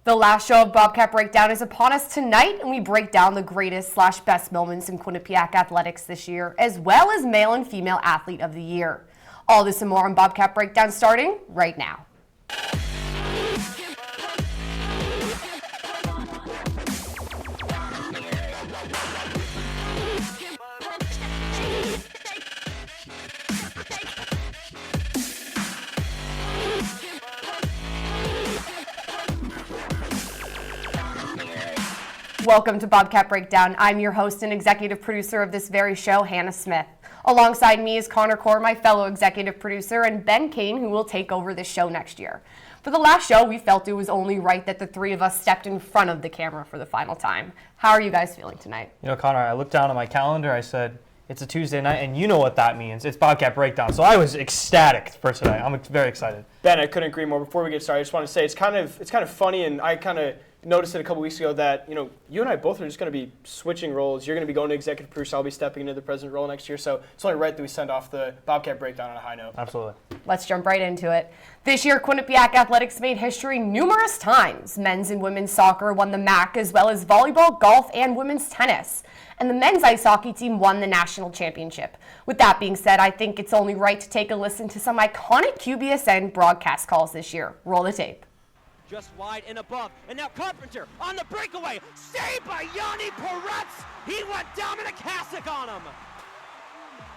The last show of Bobcat Breakdown is upon us tonight, and we break down the greatest/best moments in Quinnipiac athletics this year, as well as male and female athlete of the year. All this and more on Bobcat Breakdown starting right now. Welcome to Bobcat Breakdown. I'm your host and executive producer of this very show, Hannah Smith. Alongside me is Connor Core, my fellow executive producer, and Ben Kane, who will take over this show next year. For the last show, we felt it was only right that the three of us stepped in front of the camera for the final time. How are you guys feeling tonight? You know, Connor, I looked down at my calendar, I said, it's a Tuesday night, and you know what that means. It's Bobcat Breakdown. So I was ecstatic for tonight. I'm very excited. Ben, I couldn't agree more. Before we get started, I just want to say it's kind of funny, and I kind of noticed it a couple weeks ago that, you and I both are just going to be switching roles. You're going to be going to executive producer. I'll be stepping into the president role next year. So it's only right that we send off the Bobcat Breakdown on a high note. Absolutely. Let's jump right into it. This year, Quinnipiac athletics made history numerous times. Men's and women's soccer won the MAC, as well as volleyball, golf, and women's tennis. And the men's ice hockey team won the national championship. With that being said, I think it's only right to take a listen to some iconic QBSN broadcast calls this year. Roll the tape. Just wide and above, and now Carpenter on the breakaway, saved by Yanni Peretz. He went Dominic Hasek on him.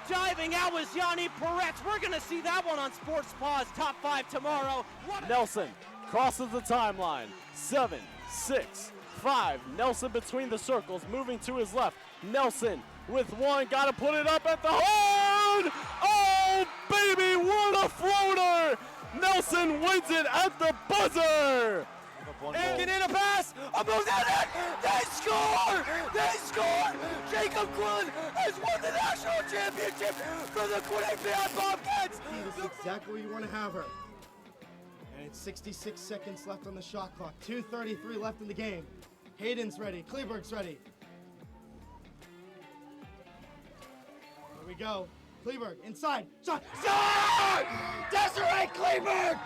Diving out was Yanni Peretz. We're going to see that one on Sports Pause Top 5 tomorrow. Nelson crosses the timeline. 7, 6, 5. Nelson between the circles, moving to his left. Nelson with one, got to put it up at the horn. Oh, baby, what a floater. Nelson wins it at the buzzer. And get in a pass. A move down it. They score. They score. Jacob Quinn has won the national championship for the Quinnipiac Bobcats. This is exactly where you want to have her. And it's 66 seconds left on the shot clock. 2:33 left in the game. Hayden's ready. Kleberg's ready. Here we go. Kleberg, inside, shot, Desiree Kleberg,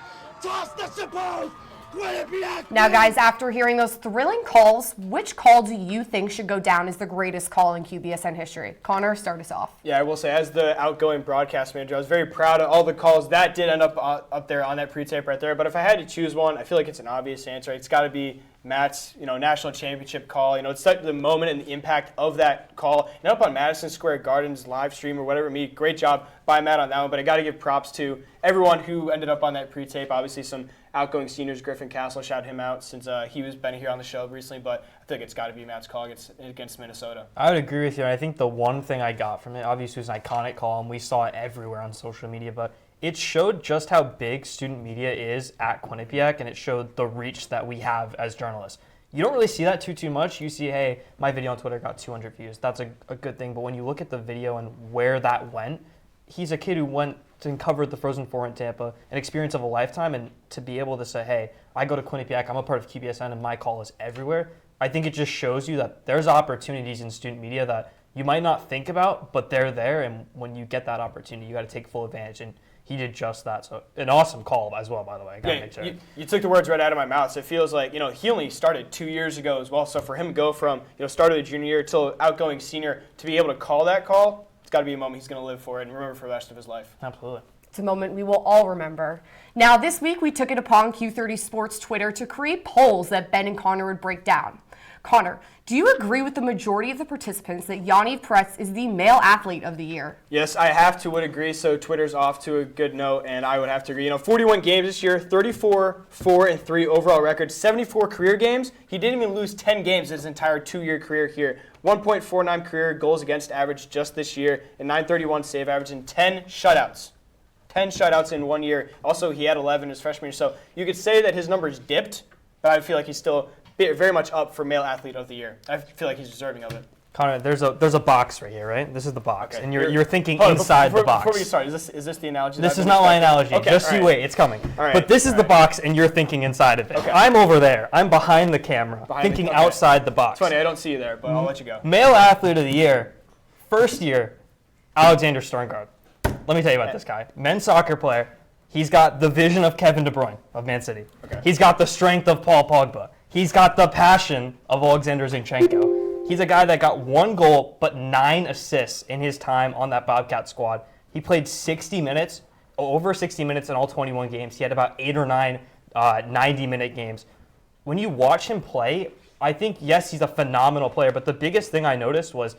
toss the suppose, Quinnipiac. Now guys, after hearing those thrilling calls, which call do you think should go down as the greatest call in QBSN history? Connor, start us off. Yeah, I will say, as the outgoing broadcast manager, I was very proud of all the calls that did end up there on that pre-tape right there. But if I had to choose one, I feel like it's an obvious answer. It's got to be Matt's, national championship call. It's like the moment and the impact of that call. And up on Madison Square Garden's live stream or whatever, great job by Matt on that one. But I got to give props to everyone who ended up on that pre-tape. Obviously, some outgoing seniors, Griffin Castle, shout him out since he was been here on the show recently. But I think it's got to be Matt's call against Minnesota. I would agree with you. I think the one thing I got from it, obviously, was an iconic call, and we saw it everywhere on social media. But it showed just how big student media is at Quinnipiac, and it showed the reach that we have as journalists. You don't really see that too much. You see, hey, my video on Twitter got 200 views. That's a good thing. But when you look at the video and where that went, he's a kid who went and covered the Frozen Four in Tampa, an experience of a lifetime, and to be able to say, hey, I go to Quinnipiac, I'm a part of QBSN, and my call is everywhere, I think it just shows you that there's opportunities in student media that you might not think about, but they're there, and when you get that opportunity, you got to take full advantage. And he did just that. So an awesome call as well, by the way. Make sure. You took the words right out of my mouth. So it feels like, he only started 2 years ago as well. So for him to go from, start of the junior year till outgoing senior to be able to call that call, it's got to be a moment he's going to live for and remember for the rest of his life. Absolutely. It's a moment we will all remember. Now, this week we took it upon Q30 Sports Twitter to create polls that Ben and Connor would break down. Connor, do you agree with the majority of the participants that Yanni Peretz is the male athlete of the year? Yes, I would agree. So Twitter's off to a good note, and I would have to agree. 41 games this year, 34, 4-3 overall record, 74 career games. He didn't even lose 10 games his entire 2-year career here. 1.49 career goals against average just this year, and 931 save average, and 10 shutouts. 10 shutouts in 1 year. Also, he had 11 his freshman year. So you could say that his numbers dipped, but I feel like he's still very much up for male athlete of the year. I feel like he's deserving of it. Connor, there's a box right here, right? This is the box, okay. And you're thinking inside the box. Before we get started, is this the analogy? This is not my analogy. Okay, just you wait, it's coming. Right, but this is the box, and you're thinking inside of it. Okay. I'm over there. I'm behind the camera, thinking outside the box. It's funny, I don't see you there, but I'll let you go. Male athlete of the year, first year, Alexander Storngard. Let me tell you about this guy. Men's soccer player. He's got the vision of Kevin De Bruyne of Man City. Okay. He's got the strength of Paul Pogba. He's got the passion of Alexander Zinchenko. He's a guy that got 1 goal but 9 assists in his time on that Bobcat squad. He played 60 minutes, over 60 minutes in all 21 games. He had about 8 or 9 90-minute games. When you watch him play, I think, yes, he's a phenomenal player, but the biggest thing I noticed was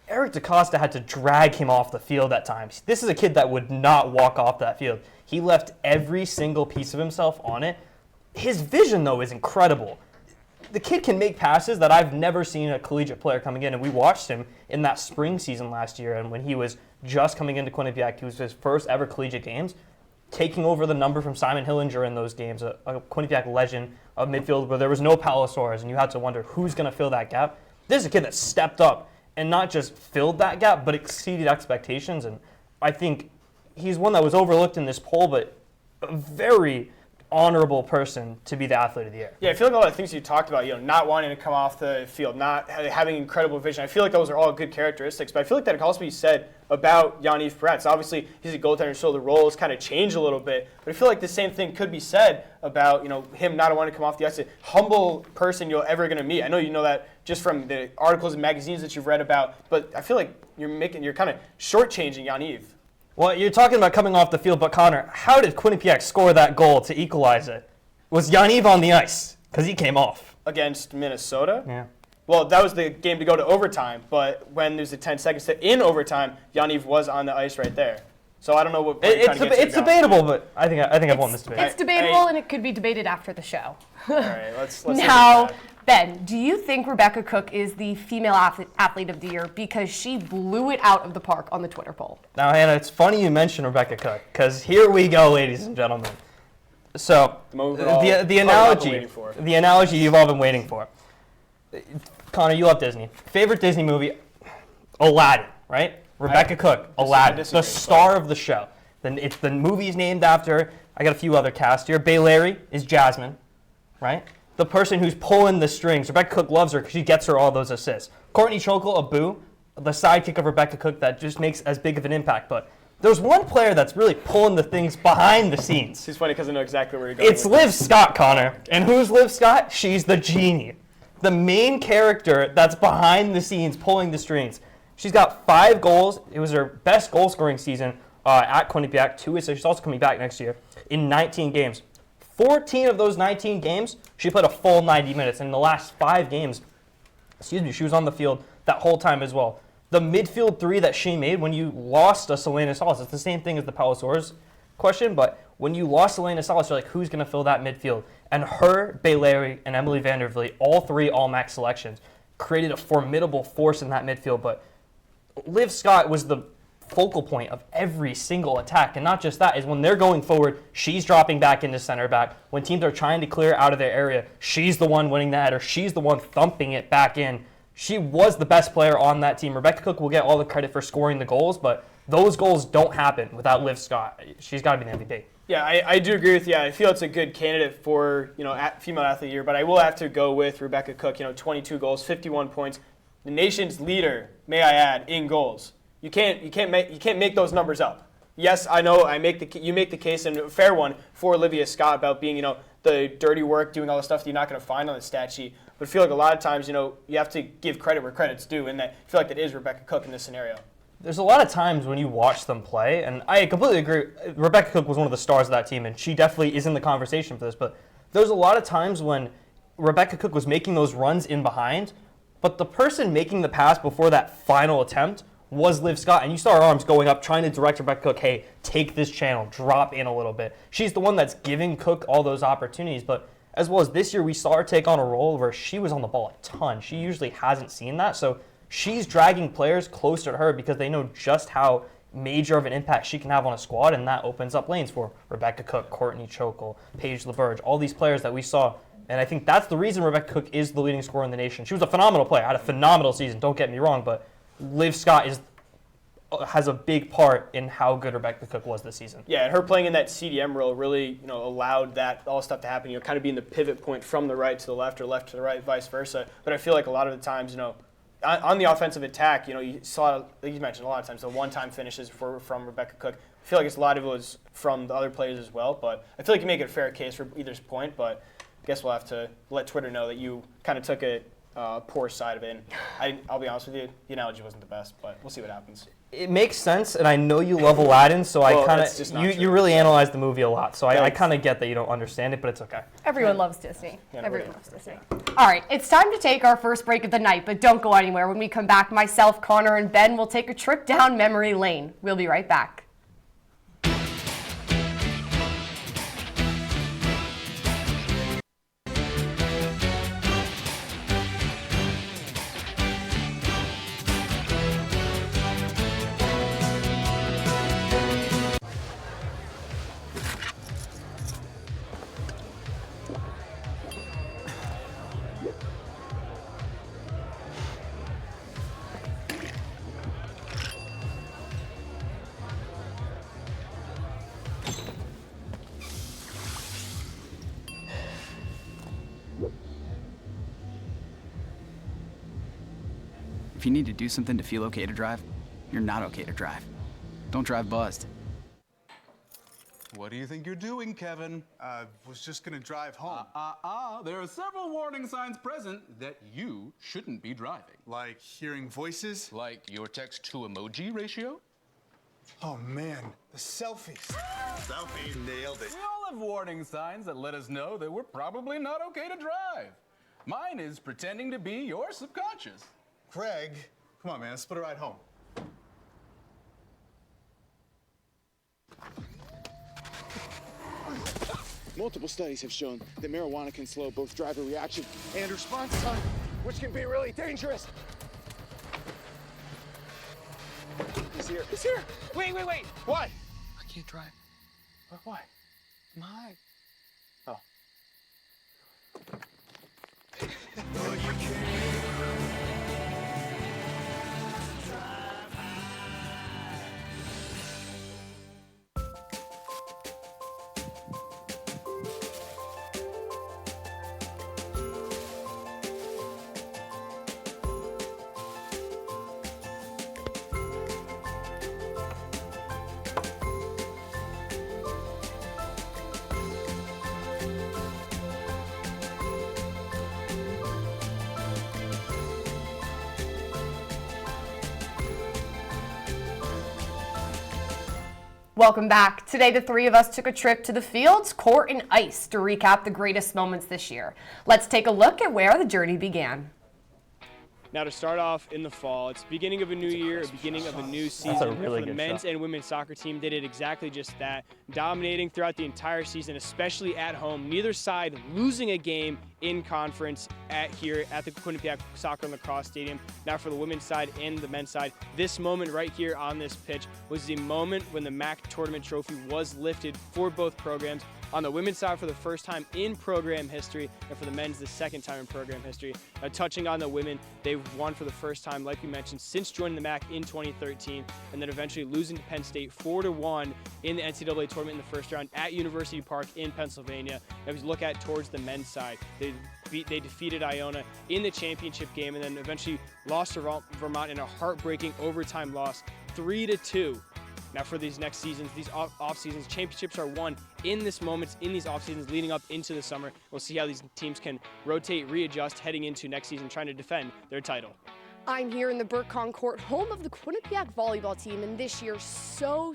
Eric DaCosta had to drag him off the field at times. This is a kid that would not walk off that field. He left every single piece of himself on it. His vision, though, is incredible. The kid can make passes that I've never seen a collegiate player coming in, and we watched him in that spring season last year, and when he was just coming into Quinnipiac, he was his first ever collegiate games, taking over the number from Simon Hillinger in those games, a Quinnipiac legend of midfield where there was no Paulo Soares, and you had to wonder who's going to fill that gap. This is a kid that stepped up and not just filled that gap, but exceeded expectations. And I think he's one that was overlooked in this poll, but a very honorable person to be the athlete of the year. Yeah, I feel like a lot of things you talked about, not wanting to come off the field, not having incredible vision. I feel like those are all good characteristics, but I feel like that can also be said about Yaniv Peretz. Obviously, he's a goaltender, so the roles kind of change a little bit, but I feel like the same thing could be said about, him not wanting to come off the ice. A humble person you're ever going to meet. I know you know that just from the articles and magazines that you've read about, but I feel like you're kind of shortchanging Yaniv. Well, you're talking about coming off the field, but Connor, how did Quinnipiac score that goal to equalize it? Was Yaniv on the ice? Because he came off. Against Minnesota? Yeah. Well, that was the game to go to overtime, but when there's a 10 seconds in overtime, Yaniv was on the ice right there. So I don't know what point you're trying to get to. It's debatable, but I think I've won this debate. It's debatable, and it could be debated after the show. All right, let's Now, Ben, do you think Rebecca Cook is the female athlete of the year because she blew it out of the park on the Twitter poll? Now, Hannah, it's funny you mention Rebecca Cook, because here we go, ladies and gentlemen. So, the analogy you've all been waiting for. Connor, you love Disney. Favorite Disney movie? Aladdin, right? Rebecca Cook, Aladdin, the star of the show. Then it's the movie's named after. I got a few other casts here. Bay Larry is Jasmine, right? The person who's pulling the strings. Rebecca Cook loves her because she gets her all those assists. Courtney Chokel, Abu, the sidekick of Rebecca Cook that just makes as big of an impact. But there's one player that's really pulling the things behind the scenes. It's funny because I know exactly where you're going. It's Liv Scott, Connor. And who's Liv Scott? She's the genie. The main character that's behind the scenes pulling the strings. She's got 5 goals. It was her best goal-scoring season at Quinnipiac. 2 assists. She's also coming back next year in 19 games. 14 of those 19 games, she played a full 90 minutes. And in the last 5 games, she was on the field that whole time as well. The midfield 3 that she made when you lost a Selena Salas, it's the same thing as the Paulo Soares question, but when you lost Selena Salas, you're like, who's going to fill that midfield? And her, Baylary, and Emily Vandervliet, all 3 All-Mac selections, created a formidable force in that midfield. But Liv Scott was the focal point of every single attack. And not just that, is when they're going forward, she's dropping back into center back. When teams are trying to clear out of their area, she's the one winning the header. She's the one thumping it back in. She was the best player on that team. Rebecca Cook will get all the credit for scoring the goals, but those goals don't happen without Liv Scott. She's got to be the MVP. Yeah, I do agree with you. I feel it's a good candidate for female athlete of the year, but I will have to go with Rebecca Cook. 22 goals, 51 points, the nation's leader, may I add, in goals. You can't make those numbers up. Yes, I know you make the case, and a fair one, for Olivia Scott about being the dirty work, doing all the stuff that you're not going to find on the stat sheet. But I feel like a lot of times you have to give credit where credit's due, and I feel like that is Rebecca Cook in this scenario. There's a lot of times when you watch them play, and I completely agree, Rebecca Cook was one of the stars of that team, and she definitely is in the conversation for this, but there's a lot of times when Rebecca Cook was making those runs in behind, but the person making the pass before that final attempt was Liv Scott, and you saw her arms going up, trying to direct Rebecca Cook, hey, take this channel, drop in a little bit. She's the one that's giving Cook all those opportunities, but as well as this year, we saw her take on a role where she was on the ball a ton. She usually hasn't seen that, so she's dragging players closer to her because they know just how major of an impact she can have on a squad, and that opens up lanes for Rebecca Cook, Courtney Chokel, Paige LaBerge, all these players that we saw. And I think that's the reason Rebecca Cook is the leading scorer in the nation. She was a phenomenal player, had a phenomenal season, don't get me wrong, but Liv Scott has a big part in how good Rebecca Cook was this season. Yeah, and her playing in that CDM role really, allowed that all stuff to happen. Kind of being the pivot point from the right to the left or left to the right, vice versa. But I feel like a lot of the times, on the offensive attack, you saw, like you mentioned, a lot of times the one-time finishes from Rebecca Cook. I feel like a lot of it was from the other players as well. But I feel like you make it a fair case for either point. But I guess we'll have to let Twitter know that you kind of took a poor side of it. And I'll be honest with you, the analogy wasn't the best, but we'll see what happens. It makes sense, and I know you love Aladdin, so I kind that's just of not you true. really analyze the movie a lot, so I Thanks. kind of get that you don't understand it, but it's okay. Everyone loves Disney. Yeah, Everyone right. loves Disney. All right, it's time to take our first break of the night, but don't go anywhere. When we come back, myself, Connor, and Ben will take a trip down memory lane. We'll be right back. If you need to do something to feel okay to drive, you're not okay to drive. Don't drive buzzed. What do you think you're doing, Kevin? Was just gonna drive home. There are several warning signs present that you shouldn't be driving. Like hearing voices? Like your text-to-emoji ratio? Oh man, the selfies. Selfie, nailed it. We all have warning signs that let us know that we're probably not okay to drive. Mine is pretending to be your subconscious. Craig, come on man, let's split a ride home. Multiple studies have shown that marijuana can slow both driver reaction and response time, which can be really dangerous. He's here. He's here. Wait. What? I can't drive. Why? My. Oh. Welcome back. Today, the three of us took a trip to the fields, court, and ice to recap the greatest moments this year. Let's take a look at where the journey began. Now, to start off in the fall, it's beginning of a new year, a beginning of a new season. really For the good men's shot. and women's soccer team, they did exactly just that, dominating throughout the entire season, especially at home. Neither side losing a game in conference here at the Quinnipiac Soccer and Lacrosse Stadium. Now, for the women's side and the men's side, this moment right here on this pitch was the moment when the MAC tournament trophy was lifted for both programs. On the women's side, for the first time in program history, and for the men's, the second time in program history. Touching on the women, they've won for the first time, like we mentioned, since joining the MAC in 2013, and then eventually losing to Penn State 4-1 in the NCAA tournament in the first round at University Park in Pennsylvania. Now, if you look at towards the men's side, they defeated Iona in the championship game, and then eventually lost to Vermont in a heartbreaking overtime loss, 3-2. Now, for these next seasons, these off seasons, championships are won in this moments, in these off seasons leading up into the summer. We'll see how these teams can rotate, readjust heading into next season, trying to defend their title. I'm here in the Burkon Court, home of the Quinnipiac volleyball team, and this year so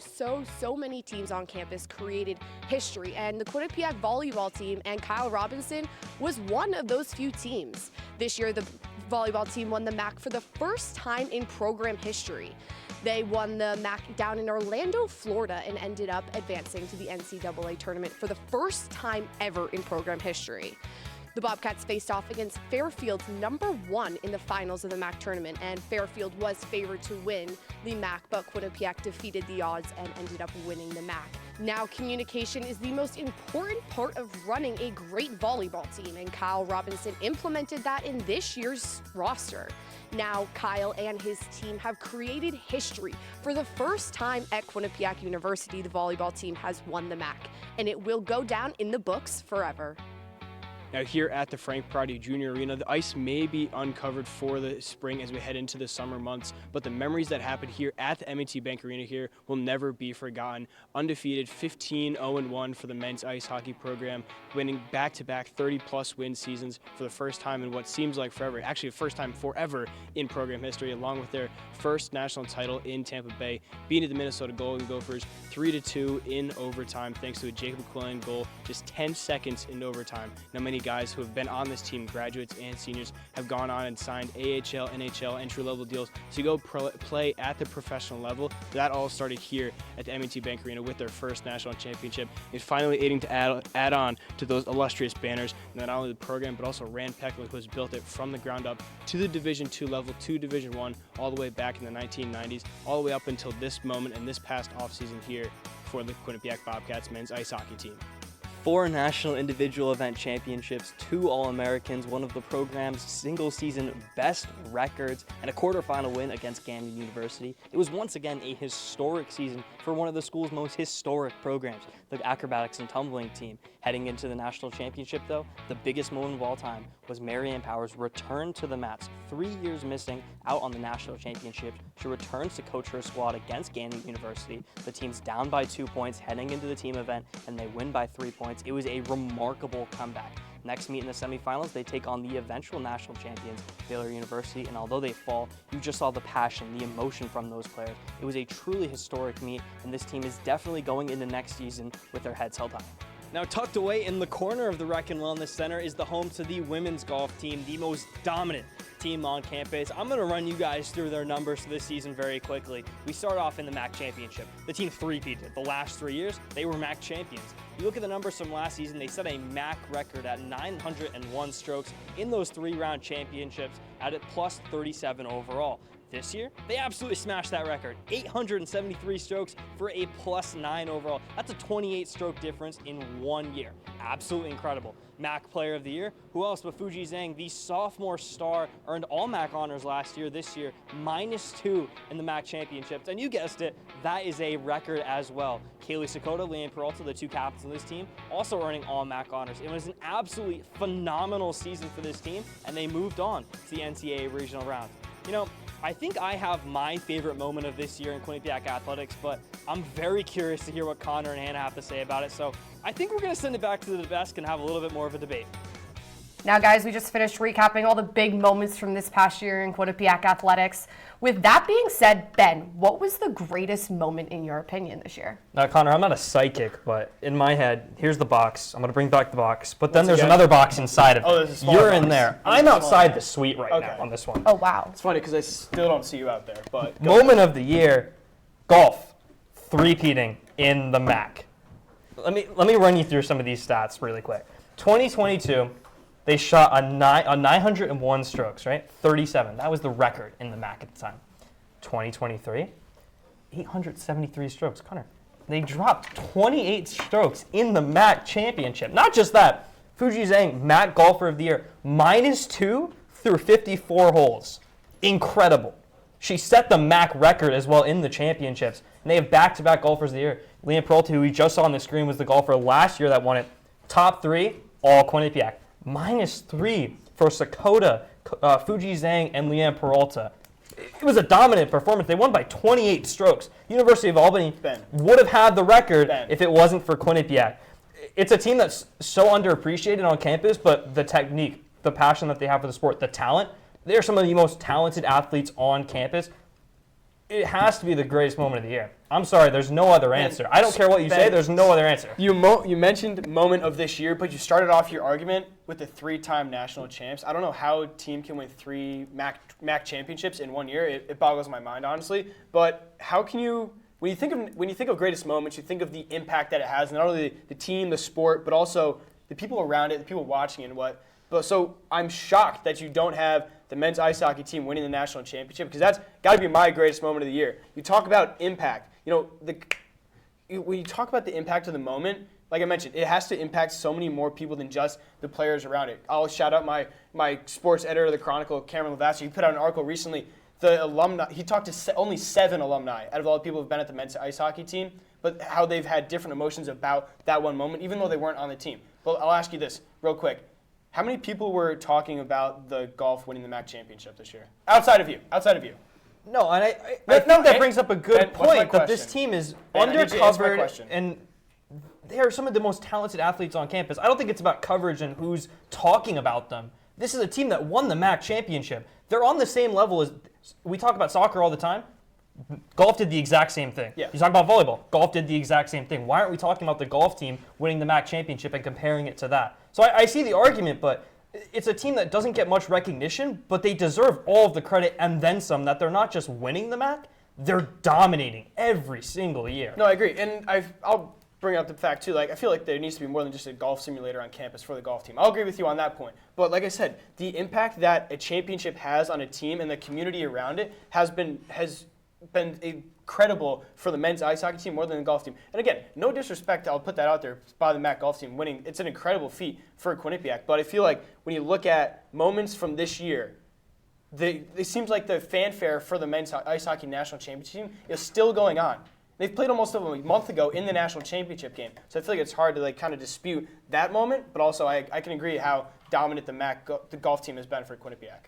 many teams on campus created history, and the Quinnipiac volleyball team and Kyle Robinson was one of those few teams. This year, the volleyball team won the MAC for the first time in program history. They won the MAC down in Orlando, Florida, and ended up advancing to the NCAA tournament for the first time ever in program history. The Bobcats faced off against Fairfield's #1 in the finals of the MAC tournament, and Fairfield was favored to win the MAC, but Quinnipiac defeated the odds and ended up winning the MAC. Now, communication is the most important part of running a great volleyball team, and Kyle Robinson implemented that in this year's roster. Now, Kyle and his team have created history. For the first time at Quinnipiac University, the volleyball team has won the MAC, and it will go down in the books forever. Now here at the Frank Prati Jr. Arena, the ice may be uncovered for the spring as we head into the summer months, but the memories that happened here at the M&T Bank Arena here will never be forgotten. Undefeated 15-0-1 for the men's ice hockey program, winning back-to-back 30-plus win seasons for the first time in what seems like forever, actually the first time forever in program history, along with their first national title in Tampa Bay, beating the Minnesota Golden Gophers 3-2 in overtime thanks to a Jacob Quillen goal just 10 seconds into overtime. Now many guys who have been on this team, graduates and seniors, have gone on and signed AHL, NHL entry-level deals to go play at the professional level. That all started here at the M&T Bank Arena with their first national championship, and finally aiding to add on to those illustrious banners. And not only the program, but also Rand Peckler, who has built it from the ground up to the Division II level, to Division I, all the way back in the 1990s, all the way up until this moment and this past offseason here for the Quinnipiac Bobcats men's ice hockey team. 4 national individual event championships, 2 All-Americans, one of the program's single-season best records, and a quarterfinal win against Camden University. It was once again a historic season for one of the school's most historic programs, the acrobatics and tumbling team. Heading into the national championship, though, the biggest moment of all time was Marianne Power's return to the mats. 3 years missing out on the national championship, she returns to coach her squad against Camden University. The team's down by 2 points heading into the team event, and they win by 3 points. It was a remarkable comeback. Next meet in the semifinals, they take on the eventual national champions, Baylor University, and although they fall, you just saw the passion, the emotion from those players. It was a truly historic meet, and this team is definitely going into next season with their heads held high. Now, tucked away in the corner of the Rec and Wellness Center is the home to the women's golf team, the most dominant team on campus. I'm going to run you guys through their numbers for this season very quickly. We start off in the MAC championship. The team three-peated. The last 3 years, they were MAC champions. You look at the numbers from last season, they set a MAC record at 901 strokes in those 3-round championships at a plus 37 overall. This year, they absolutely smashed that record. 873 strokes for a plus 9 overall. That's a 28 stroke difference in 1 year. Absolutely incredible. MAC Player of the Year, who else but Fuji Zhang, the sophomore star, earned all MAC honors last year. This year, -2 in the MAC championships. And you guessed it, that is a record as well. Kaylee Sakota, Leanne Peralta, the 2 captains of this team, also earning all MAC honors. It was an absolutely phenomenal season for this team, and they moved on to the NCAA regional round. You know, I think I have my favorite moment of this year in Quinnipiac athletics, but I'm very curious to hear what Connor and Hannah have to say about it. So I think we're going to send it back to the desk and have a little bit more of a debate. Now, guys, we just finished recapping all the big moments from this past year in Quinnipiac athletics. With that being said, Ben, what was the greatest moment in your opinion this year? Now, Connor, I'm not a psychic, but in my head, here's the box. I'm going to bring back the box. But then there's another box inside of it. there's a smaller You're box. in there. I'm outside the suite right now on this one. Oh, wow. It's funny because I still don't see you out there. But Moment of the year, golf, three-peating in the MAC. Let me run you through some of these stats really quick. 2022, they shot a 901 strokes, right? 37. That was the record in the MAC at the time. 2023, 873 strokes. Connor, they dropped 28 strokes in the MAC championship. Not just that, Fuji Zhang, MAC Golfer of the Year, -2 through 54 holes. Incredible. She set the MAC record as well in the championships. And they have back-to-back Golfers of the Year. Leanne Peralta, who we just saw on the screen, was the golfer last year that won it. Top 3, all Quinnipiac. -3 for Sakota, Fuji Zhang, and Leanne Peralta. It was a dominant performance. They won by 28 strokes. University of Albany would have had the record if it wasn't for Quinnipiac. It's a team that's so underappreciated on campus, but the technique, the passion that they have for the sport, the talent, they're some of the most talented athletes on campus. It has to be the greatest moment of the year. I'm sorry, there's no other answer. I don't care what you say, there's no other answer. You mentioned moment of this year, but you started off your argument with the 3-time national champs. I don't know how a team can win 3 MAC championships in 1 year. It boggles my mind, honestly. But how can you, when you think of greatest moments, you think of the impact that it has, not only the team, the sport, but also the people around it, the people watching it and what. But so I'm shocked that you don't have the men's ice hockey team winning the national championship, because that's got to be my greatest moment of the year. You talk about impact. You know, when you talk about the impact of the moment, like I mentioned, it has to impact so many more people than just the players around it. I'll shout out my sports editor of the Chronicle, Cameron Lavasser. He put out an article recently. The alumni, he talked to only 7 alumni out of all the people who've been at the men's ice hockey team, but how they've had different emotions about that one moment, even though they weren't on the team. Well, I'll ask you this real quick. how many people were talking about the golf winning the MAC championship this year? Outside of you. No, and I think that brings up a good point that this team is undercovered, and they are some of the most talented athletes on campus. I don't think it's about coverage and who's talking about them. This is a team that won the MAC championship. They're on the same level as, we talk about soccer all the time. Golf did the exact same thing. Yeah. You talk about volleyball. Golf did the exact same thing. Why aren't we talking about the golf team winning the MAC championship and comparing it to that? So I see the argument, but it's a team that doesn't get much recognition, but they deserve all of the credit and then some, that they're not just winning the MAC, they're dominating every single year. No, I agree. And I'll bring up the fact, too, like I feel like there needs to be more than just a golf simulator on campus for the golf team. I'll agree with you on that point. But like I said, the impact that a championship has on a team and the community around it has been incredible for the men's ice hockey team more than the golf team. And again, no disrespect, I'll put that out there, by the MAC golf team winning. It's an incredible feat for Quinnipiac. But I feel like when you look at moments from this year, it seems like the fanfare for the men's ice hockey national championship team is still going on. They've played almost a month ago in the national championship game. So I feel like it's hard to like kind of dispute that moment, but also I can agree how dominant the golf team has been for Quinnipiac.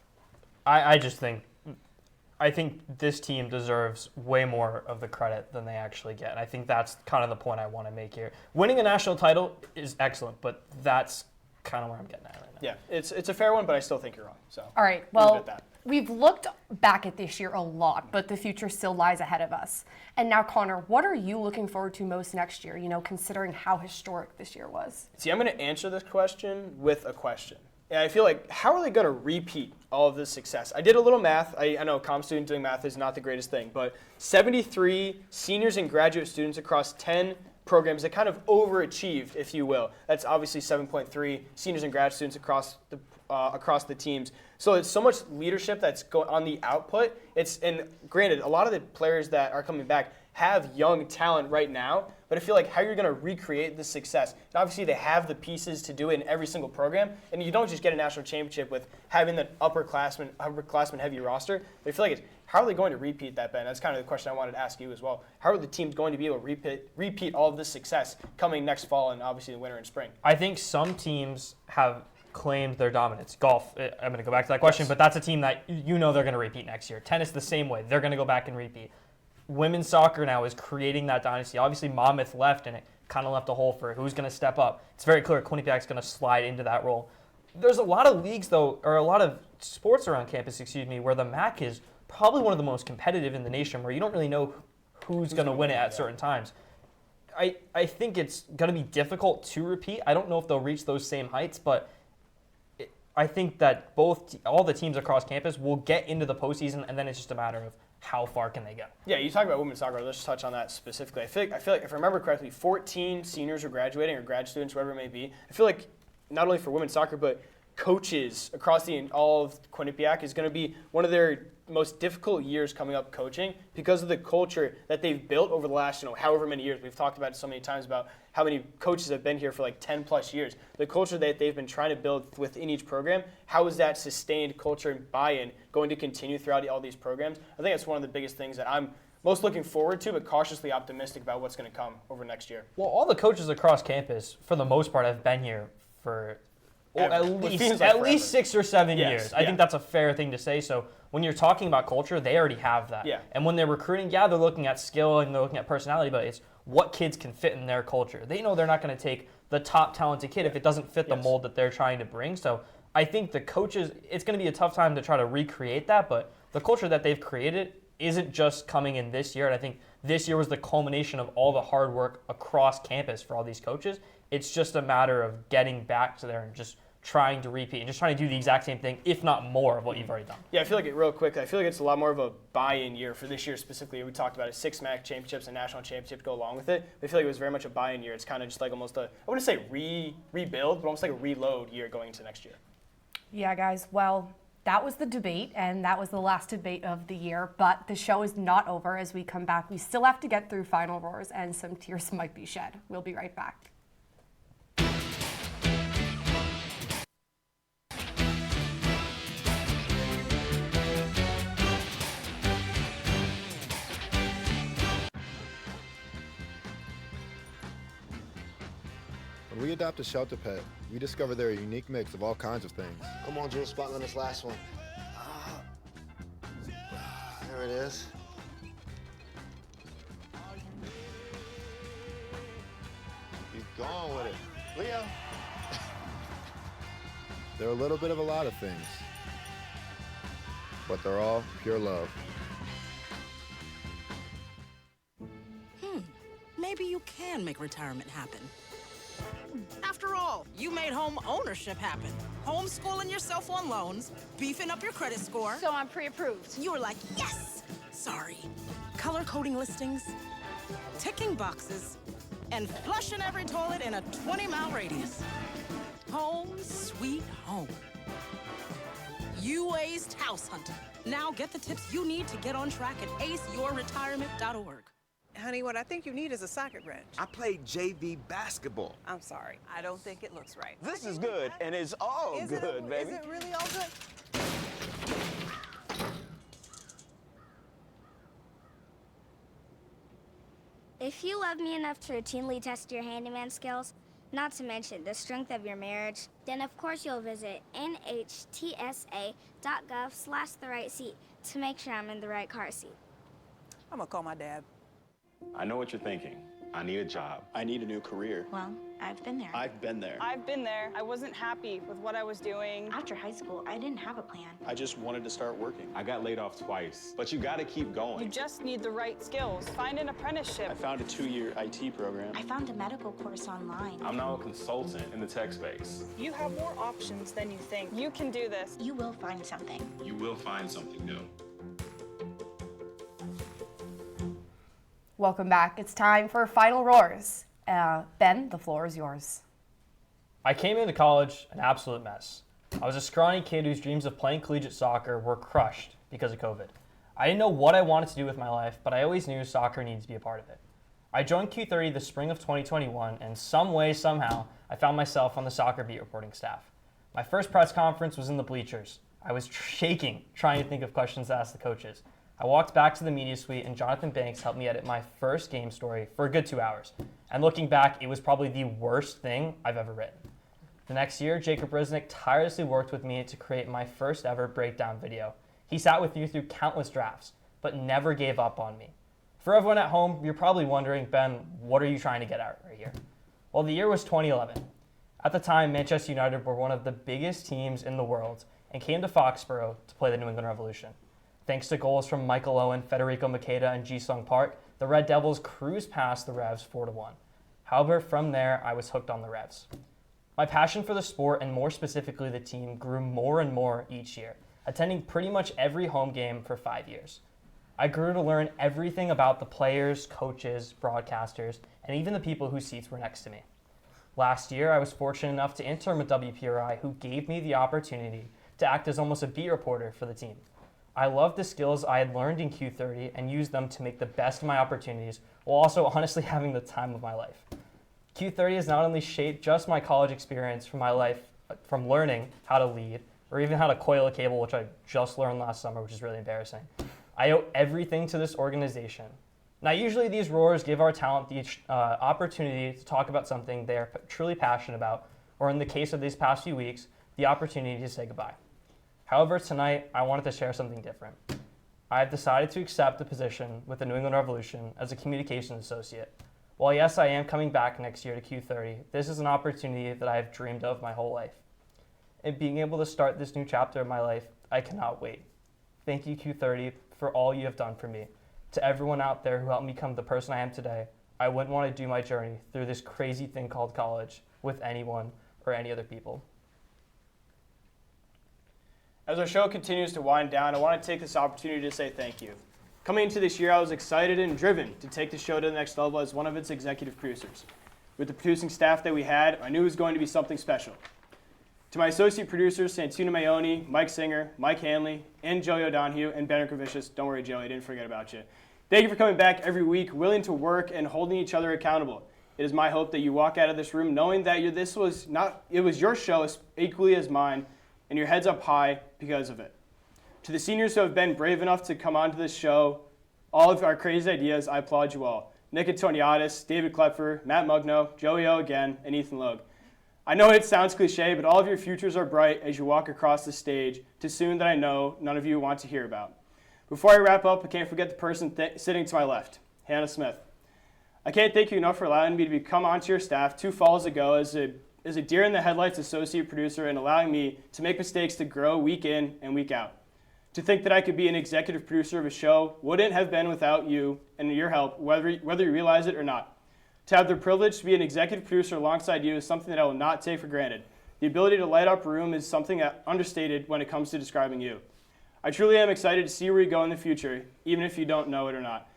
I think this team deserves way more of the credit than they actually get. And I think that's kind of the point I want to make here. Winning a national title is excellent, but that's kind of where I'm getting at right now. Yeah, it's a fair one, but I still think you're wrong. So all right, well, we've looked back at this year a lot, but the future still lies ahead of us. And now, Connor, what are you looking forward to most next year, considering how historic this year was? See, I'm going to answer this question with a question. And I feel like, how are they going to repeat all of this success? I did a little math. I know comm student doing math is not the greatest thing, but 73 seniors and graduate students across 10 programs that kind of overachieved, if you will. That's obviously 7.3 seniors and grad students across the teams. So it's so much leadership that's going on the output. And granted, a lot of the players that are coming back have young talent right now, but I feel like how you're going to recreate this success. And obviously, they have the pieces to do it in every single program, and you don't just get a national championship with having the upperclassman heavy roster. But I feel like how are they going to repeat that, Ben? That's kind of the question I wanted to ask you as well. How are the teams going to be able to repeat all of this success coming next fall and obviously the winter and spring? I think some teams have claimed their dominance. Golf, I'm going to go back to that question, but that's a team that they're going to repeat next year. Tennis the same way. They're going to go back and repeat. Women's soccer now is creating that dynasty. Obviously, Monmouth left, and it kind of left a hole for who's going to step up. It's very clear Quinnipiac's going to slide into that role. There's a lot of leagues, though, or a lot of sports around campus, where the MAC is probably one of the most competitive in the nation, where you don't really know who's going to win it at certain times. I think it's going to be difficult to repeat. I don't know if they'll reach those same heights, but I think that all the teams across campus will get into the postseason, and then it's just a matter of how far can they go? Yeah, you talk about women's soccer. Let's just touch on that specifically. I feel like if I remember correctly, 14 seniors are graduating, or grad students, whatever it may be. I feel like not only for women's soccer, but coaches across all of Quinnipiac is going to be one of their most difficult years coming up coaching because of the culture that they've built over the last, however many years. We've talked about it so many times about how many coaches have been here for like 10 plus years. The culture that they've been trying to build within each program, how is that sustained culture and buy-in going to continue throughout all these programs? I think that's one of the biggest things that I'm most looking forward to, but cautiously optimistic about what's going to come over next year. Well, all the coaches across campus, for the most part, have been here for at least 6 or 7 years. I think that's a fair thing to say. So when you're talking about culture, they already have that. Yeah. And when they're recruiting, they're looking at skill and they're looking at personality, but it's what kids can fit in their culture. They know they're not going to take the top talented kid if it doesn't fit the mold that they're trying to bring. So I think the coaches, it's going to be a tough time to try to recreate that, but the culture that they've created isn't just coming in this year. And I think this year was the culmination of all the hard work across campus for all these coaches. It's just a matter of getting back to there and just trying to repeat and just trying to do the exact same thing, if not more, of what you've already done. Yeah, I feel like it's a lot more of a buy-in year for this year specifically. We talked about it, 6 MAC championships and national championships go along with it. I feel like it was very much a buy-in year. It's kind of just like almost I wouldn't say rebuild, but almost like a reload year going into next year. Yeah, guys, well, that was the debate, and that was the last debate of the year, but the show is not over. As we come back, we still have to get through Final Roars, and some tears might be shed. We'll be right back. When we adopt a shelter pet, we discover they're a unique mix of all kinds of things. Come on, Jules, spot on this last one. There it is. Keep going with it. Leo. They're a little bit of a lot of things, but they're all pure love. Maybe you can make retirement happen. After all, you made home ownership happen. Homeschooling yourself on loans, beefing up your credit score. So I'm pre-approved. You were like, yes! Sorry. Color coding listings, ticking boxes, and flushing every toilet in a 20-mile radius. Home sweet home. You aced house hunting. Now get the tips you need to get on track at aceyourretirement.org. Honey, what I think you need is a socket wrench. I played JV basketball. I'm sorry. I don't think it looks right. This is good, and it's all good, baby. Is it really all good? If you love me enough to routinely test your handyman skills, not to mention the strength of your marriage, then of course you'll visit nhtsa.gov/therightseat to make sure I'm in the right car seat. I'm gonna call my dad. I know what you're thinking. I need a job. I need a new career. Well, I've been there. I've been there. I've been there. I wasn't happy with what I was doing. After high school, I didn't have a plan. I just wanted to start working. I got laid off twice, but you gotta keep going. You just need the right skills. Find an apprenticeship. I found a 2-year IT program. I found a medical course online. I'm now a consultant in the tech space. You have more options than you think. You can do this. You will find something. You will find something new. Welcome back. It's time for Final Roars. Ben, the floor is yours. I came into college an absolute mess. I was a scrawny kid whose dreams of playing collegiate soccer were crushed because of COVID. I didn't know what I wanted to do with my life, but I always knew soccer needed to be a part of it. I joined Q30 the spring of 2021, and some way, somehow, I found myself on the soccer beat reporting staff. My first press conference was in the bleachers. I was shaking, trying to think of questions to ask the coaches. I walked back to the media suite, and Jonathan Banks helped me edit my first game story for a good 2 hours. And looking back, it was probably the worst thing I've ever written. The next year, Jacob Risnick tirelessly worked with me to create my first ever breakdown video. He sat with you through countless drafts, but never gave up on me. For everyone at home, you're probably wondering, Ben, what are you trying to get at right here? Well, the year was 2011. At the time, Manchester United were one of the biggest teams in the world and came to Foxborough to play the New England Revolution. Thanks to goals from Michael Owen, Federico Makeda, and Ji-Sung Park, the Red Devils cruised past the Revs 4-1. However, from there, I was hooked on the Revs. My passion for the sport, and more specifically the team, grew more and more each year, attending pretty much every home game for 5 years. I grew to learn everything about the players, coaches, broadcasters, and even the people whose seats were next to me. Last year, I was fortunate enough to intern with WPRI, who gave me the opportunity to act as almost a beat reporter for the team. I loved the skills I had learned in Q30 and used them to make the best of my opportunities while also honestly having the time of my life. Q30 has not only shaped just my college experience from my life, from learning how to lead or even how to coil a cable, which I just learned last summer, which is really embarrassing. I owe everything to this organization. Now, usually these roars give our talent the opportunity to talk about something they are truly passionate about, or in the case of these past few weeks, the opportunity to say goodbye. However, tonight, I wanted to share something different. I have decided to accept a position with the New England Revolution as a communications associate. While yes, I am coming back next year to Q30, this is an opportunity that I have dreamed of my whole life. And being able to start this new chapter of my life, I cannot wait. Thank you, Q30, for all you have done for me. To everyone out there who helped me become the person I am today, I wouldn't want to do my journey through this crazy thing called college with anyone or any other people. As our show continues to wind down, I want to take this opportunity to say thank you. Coming into this year, I was excited and driven to take the show to the next level as one of its executive producers. With the producing staff that we had, I knew it was going to be something special. To my associate producers, Santuna Mayoni, Mike Singer, Mike Hanley, and Joey O'Donohue, and Ben Kravicius, don't worry, Joey, I didn't forget about you. Thank you for coming back every week, willing to work and holding each other accountable. It is my hope that you walk out of this room knowing that it was your show equally as mine, and your head's up high because of it. To the seniors who have been brave enough to come onto this show, all of our crazy ideas, I applaud you all. Nick Antoniadis, David Klepfer, Matt Mugno, Joey O again, and Ethan Logue. I know it sounds cliche, but all of your futures are bright as you walk across the stage to soon that I know none of you want to hear about. Before I wrap up, I can't forget the person sitting to my left, Hannah Smith. I can't thank you enough for allowing me to come onto your staff 2 falls ago as a deer in the headlights associate producer and allowing me to make mistakes to grow week in and week out. To think that I could be an executive producer of a show wouldn't have been without you and your help, whether you realize it or not. To have the privilege to be an executive producer alongside you is something that I will not take for granted. The ability to light up a room is something that understated when it comes to describing you. I truly am excited to see where you go in the future, even if you don't know it or not.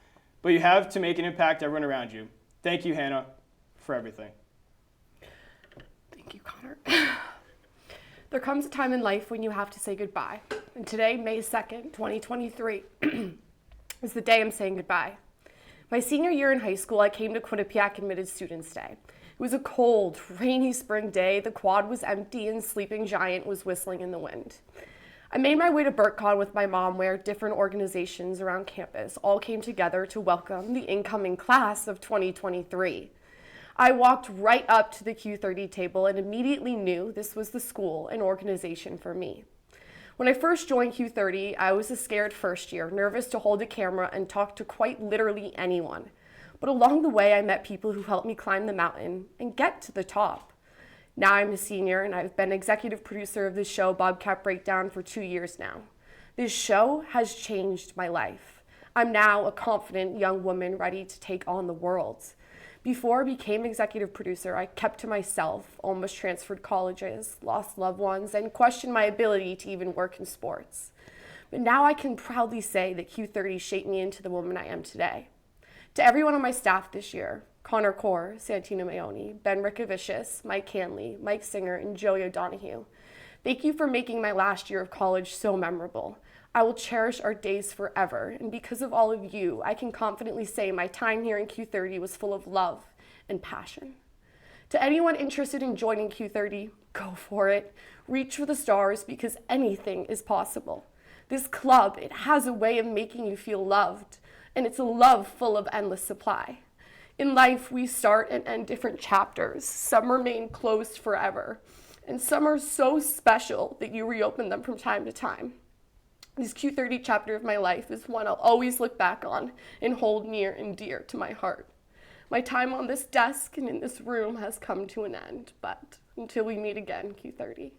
But you have to make an impact on everyone around you. Thank you, Hannah, for everything. Thank you, Connor. There comes a time in life when you have to say goodbye. And today, May 2nd, 2023, is the day I'm saying goodbye. My senior year in high school, I came to Quinnipiac Admitted Students Day. It was a cold, rainy spring day. The quad was empty and Sleeping Giant was whistling in the wind. I made my way to BurtCon with my mom, where different organizations around campus all came together to welcome the incoming class of 2023. I walked right up to the Q30 table and immediately knew this was the school and organization for me. When I first joined Q30, I was a scared first year, nervous to hold a camera and talk to quite literally anyone. But along the way, I met people who helped me climb the mountain and get to the top. Now I'm a senior and I've been executive producer of this show, Bobcat Breakdown, for 2 years now. This show has changed my life. I'm now a confident young woman ready to take on the world. Before I became executive producer, I kept to myself, almost transferred colleges, lost loved ones, and questioned my ability to even work in sports. But now I can proudly say that Q30 shaped me into the woman I am today. To everyone on my staff this year, Connor Core, Santino Maoni, Ben Rickovicius, Mike Hanley, Mike Singer, and Joey O'Donoghue, thank you for making my last year of college so memorable. I will cherish our days forever, and because of all of you, I can confidently say my time here in Q30 was full of love and passion. To anyone interested in joining Q30, go for it. Reach for the stars because anything is possible. This club, it has a way of making you feel loved, and it's a love full of endless supply. In life, we start and end different chapters. Some remain closed forever, and some are so special that you reopen them from time to time. This Q30 chapter of my life is one I'll always look back on and hold near and dear to my heart. My time on this desk and in this room has come to an end, but until we meet again, Q30.